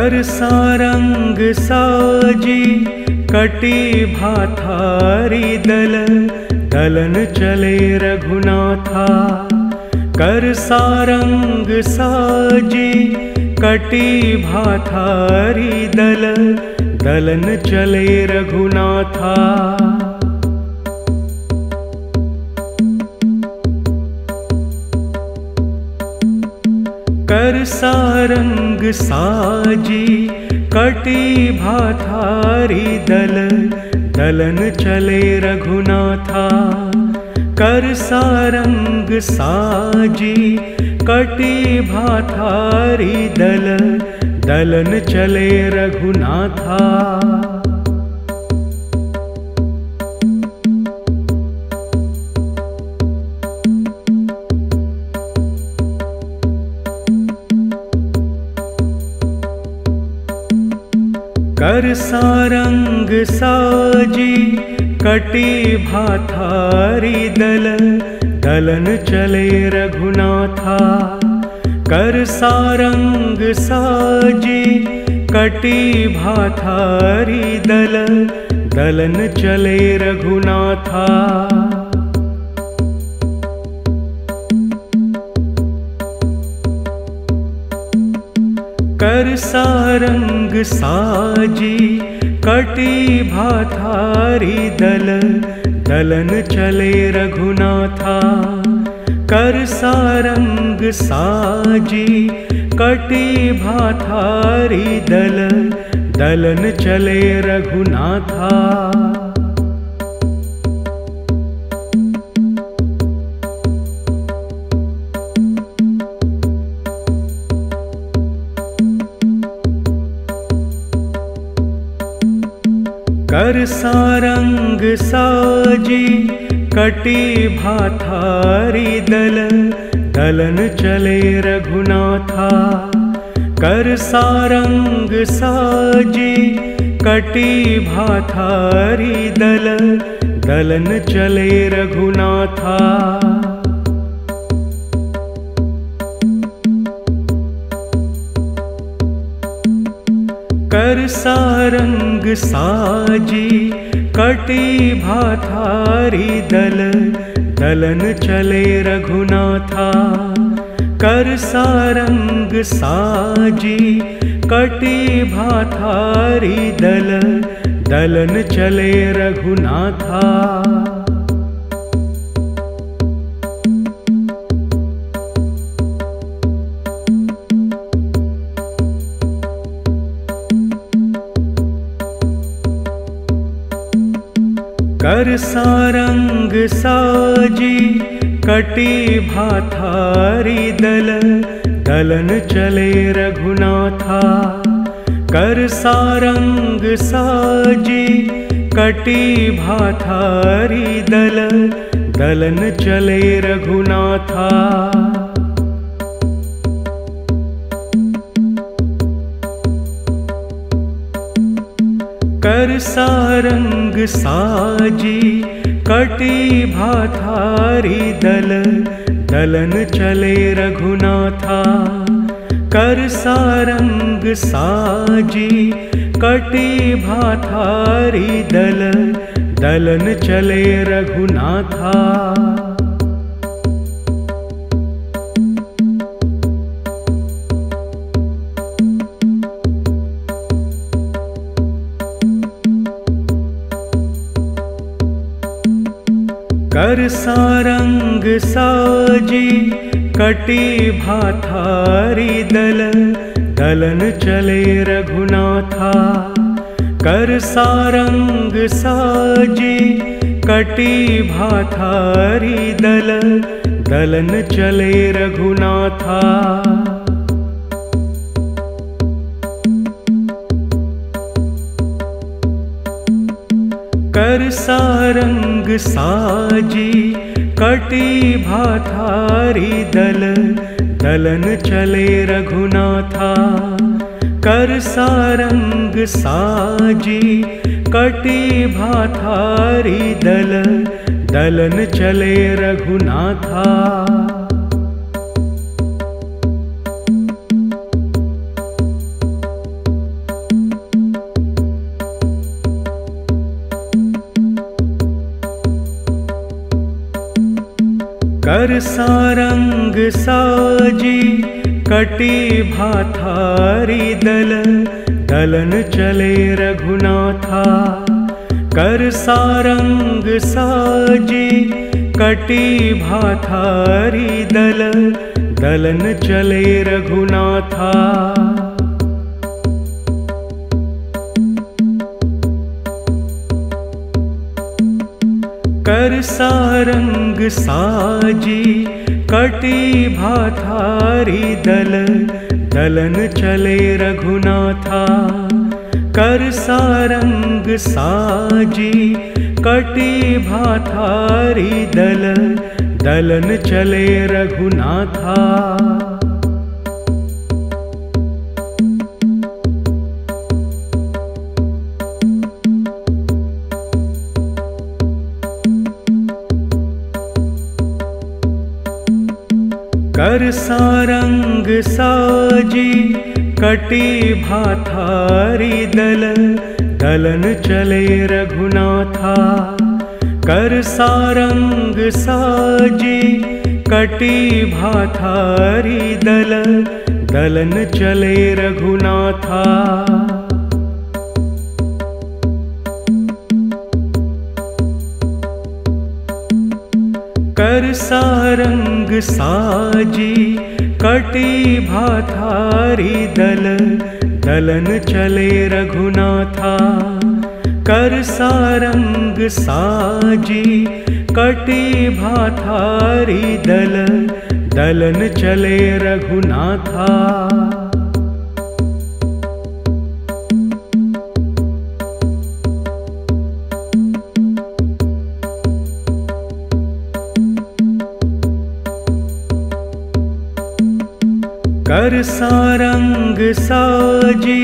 कर सारंग साजी कटी भाथारी दल, दलन चले रघुनाथा। कर सारंग साजी कटी भाथारी दल, दलन चले रघुनाथा। कर सारंग साजी कटी भाथारी दल, दलन चले रघुनाथा। कर सारंग साजी कटी भाथारी दल, दलन चले रघुनाथा। कर सारंग साजी कटी भाथारी दल, दलन चले रघुनाथा। कर सारंग साजी कटी भाथारी दल, दलन चले रघुनाथा। कर सारंग साजी कटी भाथारी दल, दलन चले रघुनाथा। कर सारंग साजी कटी भाथारी दल, दलन चले रघुनाथा। कर सारंग साजी कटी भाथारी दल, दलन चले रघुनाथा। कर सारंग साजी कटी भाथारी दल, दलन चले रघुनाथा। कर सारंग साजी कटी भाथारी दल, दलन चले रघुनाथा। कर सारंग साजी कटी भाथारी दल, दलन चले रघुनाथा। कर सारंग साजी कटी भाथारी दल, दलन चले रघुनाथा। कर सारंग साजी कटी भाथारी दल, दलन चले रघुनाथा। कर सारंग साजी कटी भाथारी दल, दलन चले रघुनाथा। कर सारंग साजी कटी भाथारी दल, दलन चले रघुनाथा। कर सारंग साजी कटी भाथारी दल, दलन चले रघुनाथा। कर सारंग साजी कटी भाथारी दल, दलन चले रघुनाथा। कर सारंग साजी कटी भाथारी दल, दलन चले रघुनाथा। कर सारंग साजी कटी भाथारी दल, दलन चले रघुनाथा। कर सारंग साजी कटी भाथारी दल, दलन चले रघुनाथा। कर सारंग साजी कटी भाथारी दल, दलन चले रघुनाथा। कर सारंग साजी कटी भाथारी दल, दलन चले रघुनाथा। कर सारंग साजी कटी भाथारी दल, दलन चले रघुनाथा। कर सारंग साजी कटी भाथारी दल, दलन चले रघुनाथा। कर सारंग साजी कटी भाथारी दल, दलन चले रघुनाथा। कर सारंग साजी कटी भाथारी दल, दलन चले रघुनाथा। कर सारंग साजी कटी भाथारी दल, दलन चले रघुनाथा। कर सारंग साजी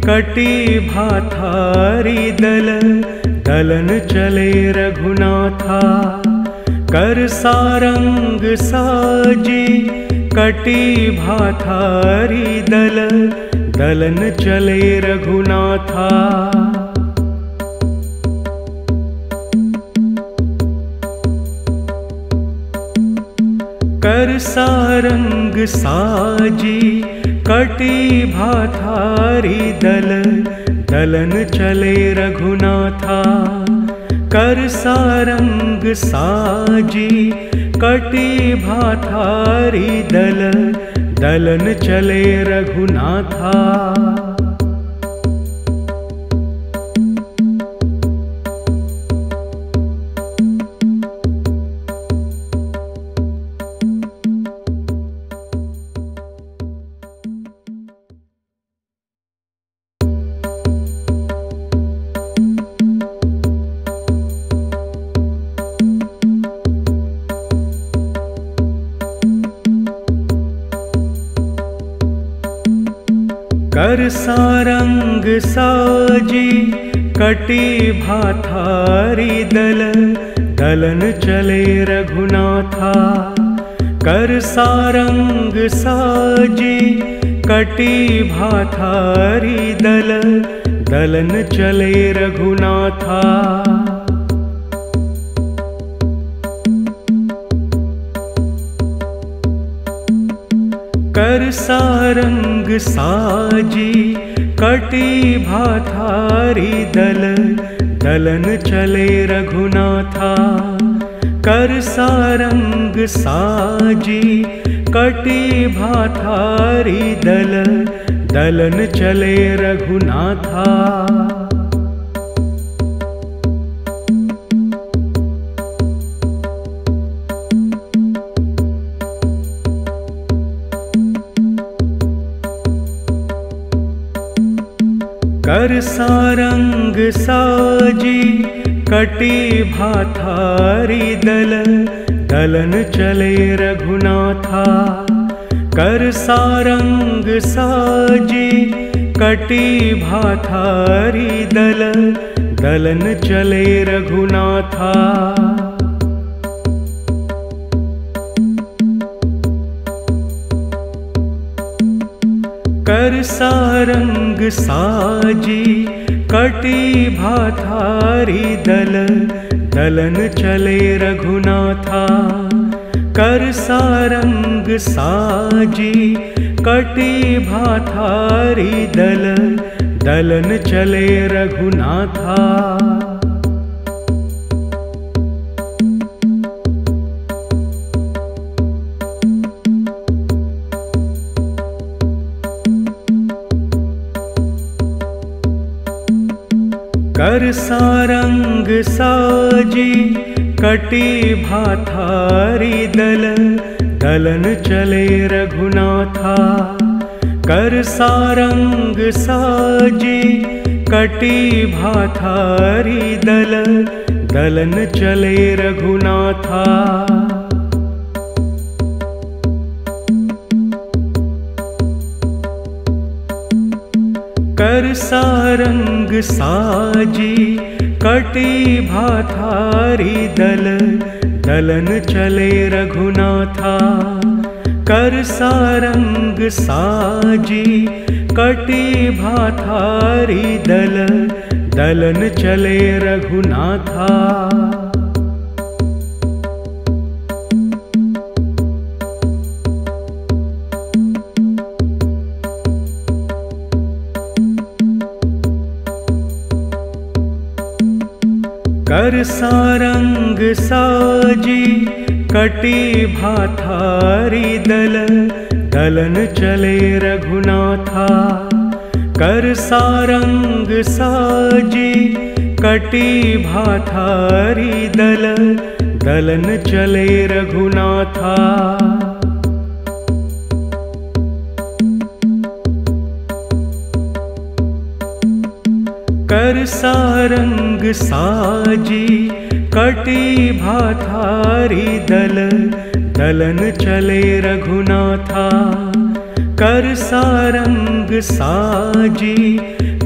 कटी भाथारी दल, दलन चले रघुनाथा। कर सारंग साजी कटी भाथारी दल, दलन चले रघुनाथा। कर सारंग साजी कटी भाथारी दल, दलन चले रघुनाथा। कर सारंग साजी कटी भाथारी दल, दलन चले रघुनाथा। कर सारंग साजी कटी भाथारी दल, दलन चले रघुनाथा। कर सारंग साजी कटी भाथारी दल, दलन चले रघुनाथा। कर सारंग साजी कटी भाथारी दल, दलन चले रघुनाथा। कर सारंग साजी कटी भाथारी दल, दलन चले रघुनाथा। कर सारंग साजी कटी भाथारी दल, दलन चले रघुनाथा। कर सारंग साजी कटी भाथारी दल, दलन चले रघुनाथा। कर सारंग साजी कटी भाथारी दल, दलन चले रघुनाथा। कर सारंग साजी कटी भाथारी दल, दलन चले रघुनाथा। कर सारंग साजी कटी भाथारी दल, दलन चले रघुनाथा। कर सारंग साजी कटी भाथारी दल, दलन चले रघुनाथा। कर सारंग साजी कटी भाथारी दल, दलन चले रघुनाथा। कर सारंग साजी कटी भाथारी दल, दलन चले रघुनाथा। कर सारंग साजी कटी भाथारी दल, दलन चले रघुनाथा। कर सारंग साजी कटी भाथारी दल, दलन चले रघुनाथा। कर सारंग साजी कटी भाथारी दल, दलन चले रघुनाथा। कर सारंग साजी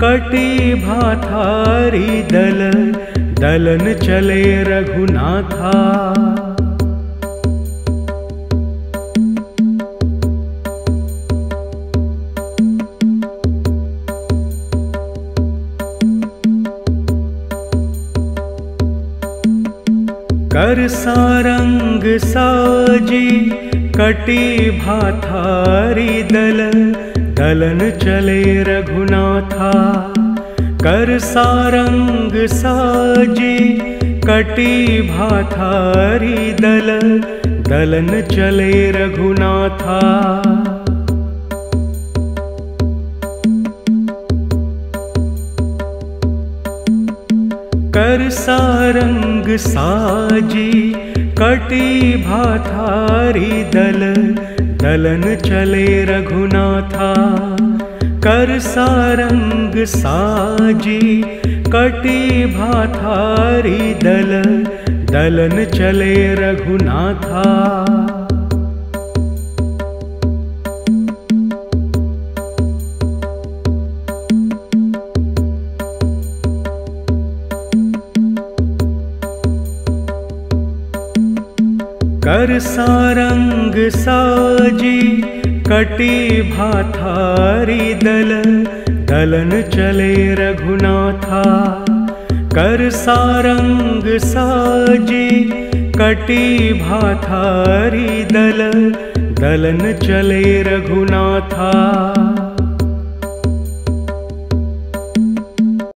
कटी भाथारी दल, दलन चले रघुनाथा। कर सारंग साजी कटी भाथारी दल, दलन चले रघुनाथा। कर सारंग साजी कटी भाथारी दल, दलन चले रघुनाथा। कर सारंग साजी कटी भाथारी दल, दलन चले रघुनाथा। कर सारंग साजी कटी भाथारी दल, दलन चले रघुनाथा। कर सारंग साजी कटी भाथारी दल, दलन चले रघुनाथा। कर सारंग साजी कटी भाथारी दल, दलन चले रघुनाथा।